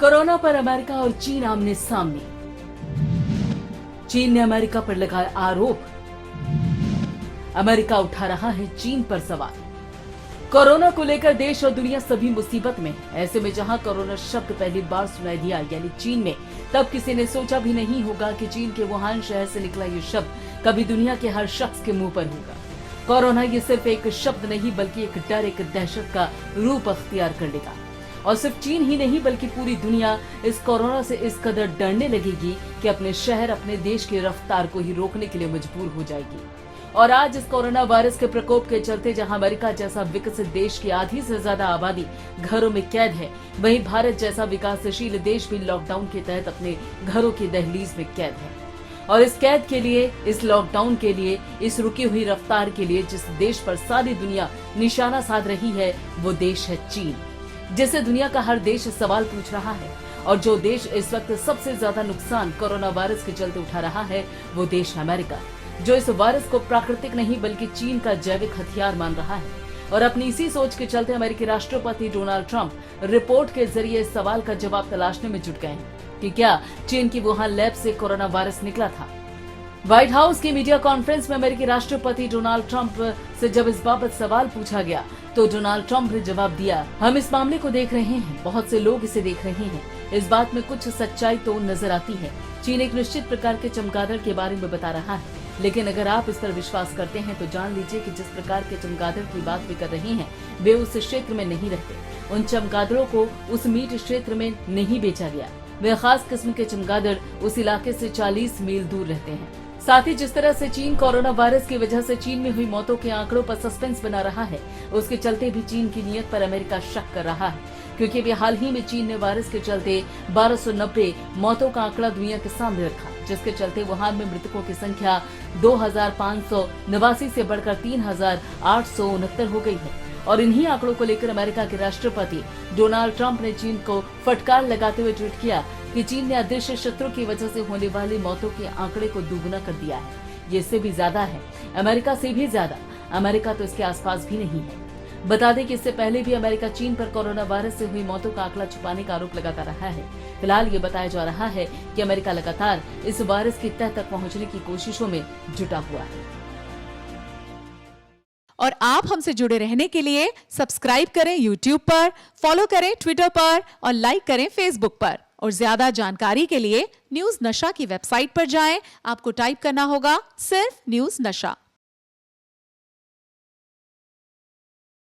Corona पर America और चीन आमने सामने। चीन ने अमेरिका पर लगाए आरोप। अमेरिका उठा रहा है चीन पर सवाल। कोरोना को लेकर देश और दुनिया सभी मुसीबत में। ऐसे में जहां कोरोना शब्द पहली बार सुनाई दिया यानी चीन में, तब किसी ने सोचा भी नहीं होगा कि चीन के वुहान शहर से निकला ये शब्द कभी दुनिया के हर शख्स के मुंह पर होगा। कोरोना ये सिर्फ एक शब्द नहीं बल्कि एक डर, एक दहशत का रूप अख्तियार कर लेगा। और सिर्फ चीन ही नहीं बल्कि पूरी दुनिया इस कोरोना से इस कदर डरने लगेगी कि अपने शहर, अपने देश की रफ्तार को ही रोकने के लिए मजबूर हो जाएगी। और आज इस कोरोना वायरस के प्रकोप के चलते जहां अमेरिका जैसा विकसित देश की आधी से ज्यादा आबादी घरों में कैद है, वहीं भारत जैसा विकासशील देश भी लॉकडाउन के तहत अपने घरों की दहलीज में कैद है। और इस कैद के लिए, इस लॉकडाउन के लिए, इस रुकी हुई रफ्तार के लिए जिस देश पर सारी दुनिया निशाना साध रही है, वो देश है चीन, जिससे दुनिया का हर देश सवाल पूछ रहा है। और जो देश इस वक्त सबसे ज्यादा नुकसान कोरोना वायरस के चलते उठा रहा है, वो देश है अमेरिका, जो इस वायरस को प्राकृतिक नहीं बल्कि चीन का जैविक हथियार मान रहा है। और अपनी इसी सोच के चलते अमेरिकी राष्ट्रपति डोनाल्ड ट्रंप रिपोर्ट के जरिए इस सवाल का जवाब तलाशने में जुट गए हैं कि क्या चीन की वुहान लैब से कोरोना वायरस निकला था। व्हाइट हाउस की मीडिया कॉन्फ्रेंस में अमेरिकी राष्ट्रपति डोनाल्ड ट्रंप से जब इस बाबत सवाल पूछा गया तो डोनाल्ड ट्रंप ने जवाब दिया, हम इस मामले को देख रहे हैं, बहुत से लोग इसे देख रहे हैं, इस बात में कुछ सच्चाई तो नजर आती है। चीन एक निश्चित प्रकार के चमगादड़ के बारे में बता रहा है, लेकिन अगर आप इस पर विश्वास करते हैं तो जान लीजिए कि जिस प्रकार के चमगादड़ की बात भी कर रहे हैं, वे उस क्षेत्र में नहीं रहते। उन चमगादड़ों को उस मीट क्षेत्र में नहीं बेचा गया। वे खास किस्म के चमगादड़ उस इलाके से 40 मील दूर रहते हैं। साथ ही जिस तरह से चीन कोरोना वायरस की वजह से चीन में हुई मौतों के आंकड़ों पर सस्पेंस बना रहा है, उसके चलते भी चीन की नीयत पर अमेरिका शक कर रहा है, क्योंकि वे हाल ही में चीन ने वायरस के चलते 1290 मौतों का आंकड़ा दुनिया के सामने रखा, जिसके चलते वुहान में मृतकों की संख्या 2589 से बढ़कर 3869 हो गई है। और इन्हीं आंकड़ों को लेकर अमेरिका के राष्ट्रपति डोनाल्ड ट्रंप ने चीन को फटकार लगाते हुए ट्वीट किया कि चीन ने अदृश्य शत्रु की वजह से होने वाली मौतों के आंकड़े को दुगुना कर दिया है। ये इससे भी ज्यादा है, अमेरिका से भी ज्यादा। अमेरिका तो इसके आसपास भी नहीं है। बता दें कि इससे पहले भी अमेरिका चीन पर कोरोना वायरस से हुई मौतों का आंकड़ा छुपाने का आरोप लगाता रहा है। फिलहाल ये बताया जा रहा है कि अमेरिका लगातार इस वायरस की तह तक पहुंचने की कोशिशों में जुटा हुआ है। और आप हमसे जुड़े रहने के लिए सब्सक्राइब करें YouTube पर, फॉलो करें ट्विटर पर और लाइक करें Facebook पर। और ज्यादा जानकारी के लिए न्यूज नशा की वेबसाइट पर जाएं। आपको टाइप करना होगा सिर्फ न्यूज नशा।